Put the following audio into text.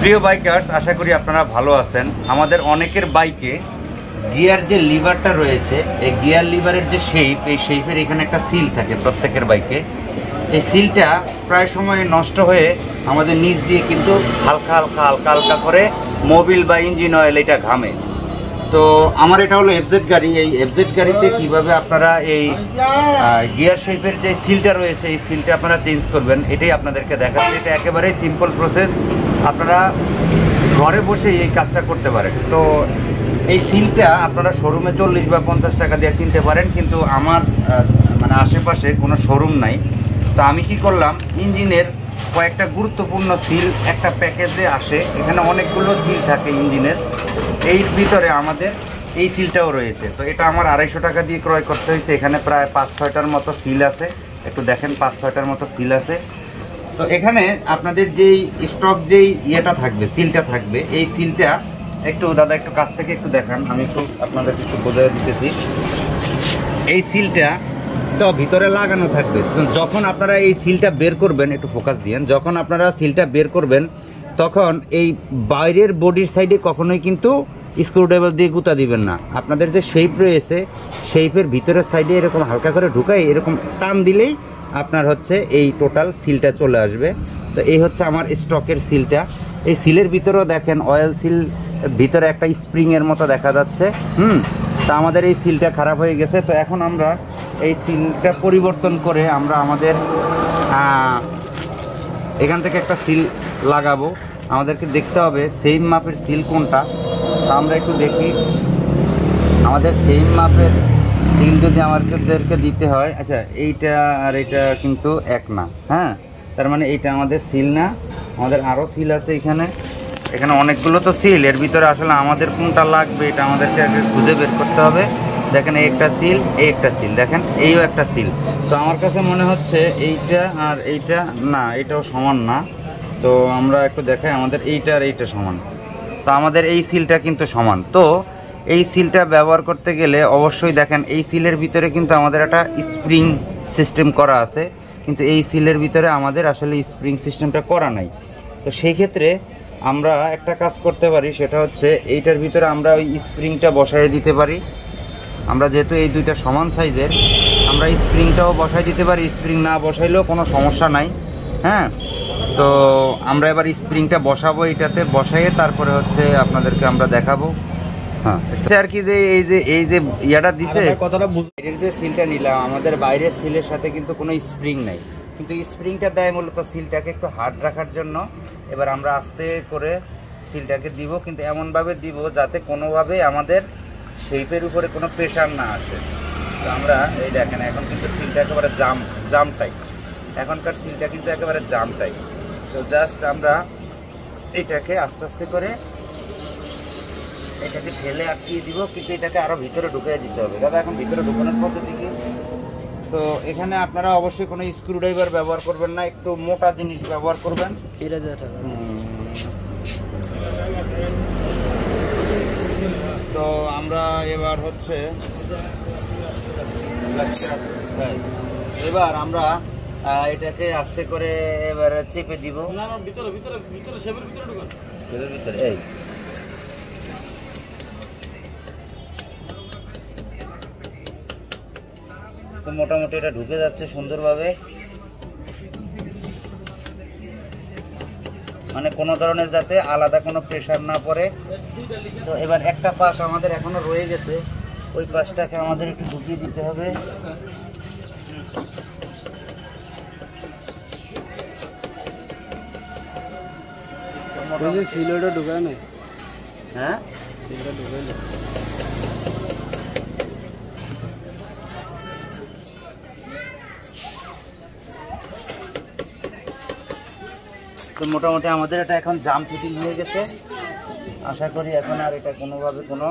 প্রিয় বাইকার্স, আশা করি আপনারা ভালো আছেন। আমাদের অনেকের বাইকে গিয়ার যে লিভারটা রয়েছে, এই গিয়ার লিভারের যে শেপ, এই শেপের এখানে একটা সিল থাকে প্রত্যেকের বাইকে। এই সিলটা প্রায় সময় নষ্ট হয়ে আমাদের নিচ দিয়ে কিন্তু হালকা হালকা হালকা হালকা করে মোবিল বা ইঞ্জিন অয়েল এটা ঘামে। তো আমার এটা হলো এফজেড গাড়ি। এই এফজেড গাড়িতে কিভাবে আপনারা এই গিয়ার শেপের যে সিলটা রয়েছে, এই সিলটা আপনারা চেঞ্জ করবেন, এটাই আপনাদেরকে দেখাচ্ছি। এটা একেবারেই সিম্পল প্রসেস, আপনারা ঘরে বসে এই কাজটা করতে পারেন। তো এই সিলটা আপনারা শোরুমে 40 বা 50 টাকা দিয়ে কিনতে পারেন, কিন্তু আমার মানে আশেপাশে কোনো শোরুম নাই। তো আমি কি করলাম, ইঞ্জিনের কয়েকটা গুরুত্বপূর্ণ সিল একটা প্যাকেজে আসে, এখানে অনেকগুলো সিল থাকে ইঞ্জিনের। এই ভিতরে আমাদের এই সিলটাও রয়েছে। তো এটা আমার 250 টাকা দিয়ে ক্রয় করতে হয়েছে। এখানে প্রায় 5-6টার মতো সিল আছে, একটু দেখেন 5-6টার মতো সিল আছে। তো এখানে আপনাদের যেই স্টক যেই ইয়েটা থাকবে, সিলটা থাকবে, এই সিলটা একটু দাদা একটু কাছ থেকে একটু দেখান, আমি একটু আপনাদের একটু বোঝাই দিতেছি। এই সিলটা তো ভিতরে লাগানো থাকবে। যখন আপনারা এই সিলটা বের করবেন, একটু ফোকাস দিয়েন, যখন আপনারা সিলটা বের করবেন তখন এই বাইরের বডির সাইডে কখনোই কিন্তু স্ক্রুড্রাইভার দিয়ে গুঁতা দিবেন না। আপনাদের যে শেপ রয়েছে, শেপের ভিতরের সাইডে এরকম হালকা করে ঢুকাই এরকম টান দিলেই আপনার হচ্ছে এই টোটাল সিলটা চলে আসবে। তো এই হচ্ছে আমার স্টকের সিলটা। এই সিলের ভিতরেও দেখেন অয়েল সিল, ভিতরে একটা স্প্রিংয়ের মতো দেখা যাচ্ছে। তা আমাদের এই সিলটা খারাপ হয়ে গেছে। তো এখন আমরা এই সিলটা পরিবর্তন করে আমরা আমাদের এখান থেকে একটা সিল লাগাবো। আমাদেরকে দেখতে হবে সেম মাপের সিল কোনটা। তা আমরা একটু দেখি, আমাদের সেম মাপের সিল যদি আমাদেরকে দিতে হয়, আচ্ছা এইটা আর এটা কিন্তু এক না, হ্যাঁ, তার মানে এইটা আমাদের সিল না, আমাদের আরও সিল আছে এখানে। এখানে অনেকগুলো তো সিল, এর ভিতরে আসলে আমাদের কোনটা লাগবে এটা আমাদেরকে আগে খুঁজে বের করতে হবে। দেখেন এই একটা সিল, এই একটা সিল, দেখেন এইও একটা সিল। তো আমার কাছে মনে হচ্ছে এইটা আর এইটা না, এটাও সমান না। তো আমরা একটু দেখাই, আমাদের এইটা আর এইটা সমান। তো আমাদের এই সিলটা কিন্তু সমান। তো এই সিলটা ব্যবহার করতে গেলে অবশ্যই দেখেন এই সিলের ভিতরে কিন্তু আমাদের একটা স্প্রিং সিস্টেম করা আছে, কিন্তু এই সিলের ভিতরে আমাদের আসলে স্প্রিং সিস্টেমটা করা নাই। তো সেই ক্ষেত্রে আমরা একটা কাজ করতে পারি, সেটা হচ্ছে এইটার ভিতরে আমরা ওই স্প্রিংটা বসাই দিতে পারি। আমরা যেহেতু এই দুইটা সমান সাইজের, আমরা স্প্রিংটাও বসাই দিতে পারি। স্প্রিং না বসাইলেও কোনো সমস্যা নাই, হ্যাঁ। তো আমরা এবার স্প্রিংটা বসাবো, এইটাতে বসাইয়ে তারপরে হচ্ছে আপনাদেরকে আমরা দেখাবো। হ্যাঁ আর কি, যে এই যে ইয়াটা দিছে, কথাটা বাইরের যে সিলটা নিলাম, আমাদের বাইরের সিলের সাথে কিন্তু কোনো স্প্রিং নাই, কিন্তু স্প্রিংটা দেয় মূলত সিলটাকে একটু হার্ড রাখার জন্য। এবার আমরা আস্তে করে সিলটাকে দিব, কিন্তু এমনভাবে দিব যাতে কোনোভাবে আমাদের শেপের উপরে কোনো প্রেশার না আসে। তো আমরা এই দেখেন এখন কিন্তু সিলটা একেবারে জাম টাইপ, এখনকার সিলটা কিন্তু একেবারে জাম টাইপ। তো জাস্ট আমরা এটাকে আস্তে আস্তে করে এটাকে ঠেলে আটকিয়ে দিব, কিন্তু এটাকে আরও ভিতরে ঢুকিয়ে দিতে হবে। দাদা এখন ভিতরে ঢুকানোর পদ্ধতি কি? তো এখানে আপনারা অবশ্যই কোনো স্ক্রুড্রাইভার ব্যবহার করবেন না, একটু মোটা জিনিস ব্যবহার করবেন। তো আমরা এবার হচ্ছে এবার আমরা এটাকে আস্তে করে এবার চেপে দিব। এই তো মোটামুটি এটা ঢুকে যাচ্ছে সুন্দরভাবে, মানে কোনো ধরনের যাতে আলাদা কোনো প্রেশার না পড়ে। তো এবার একটা পাশ আমাদের এখনো রয়ে গেছে, ওই পাশটাকে আমাদের একটু ঢুকিয়ে দিতে হবে। সিলটা ঢুকায় না, হ্যাঁ সিলটা ঢুকায় না। তো মোটামুটি আমাদের এটা এখন জাম ফিটিং হয়ে গেছে। আশা করি এখন আর এটা কোনোভাবে কোনো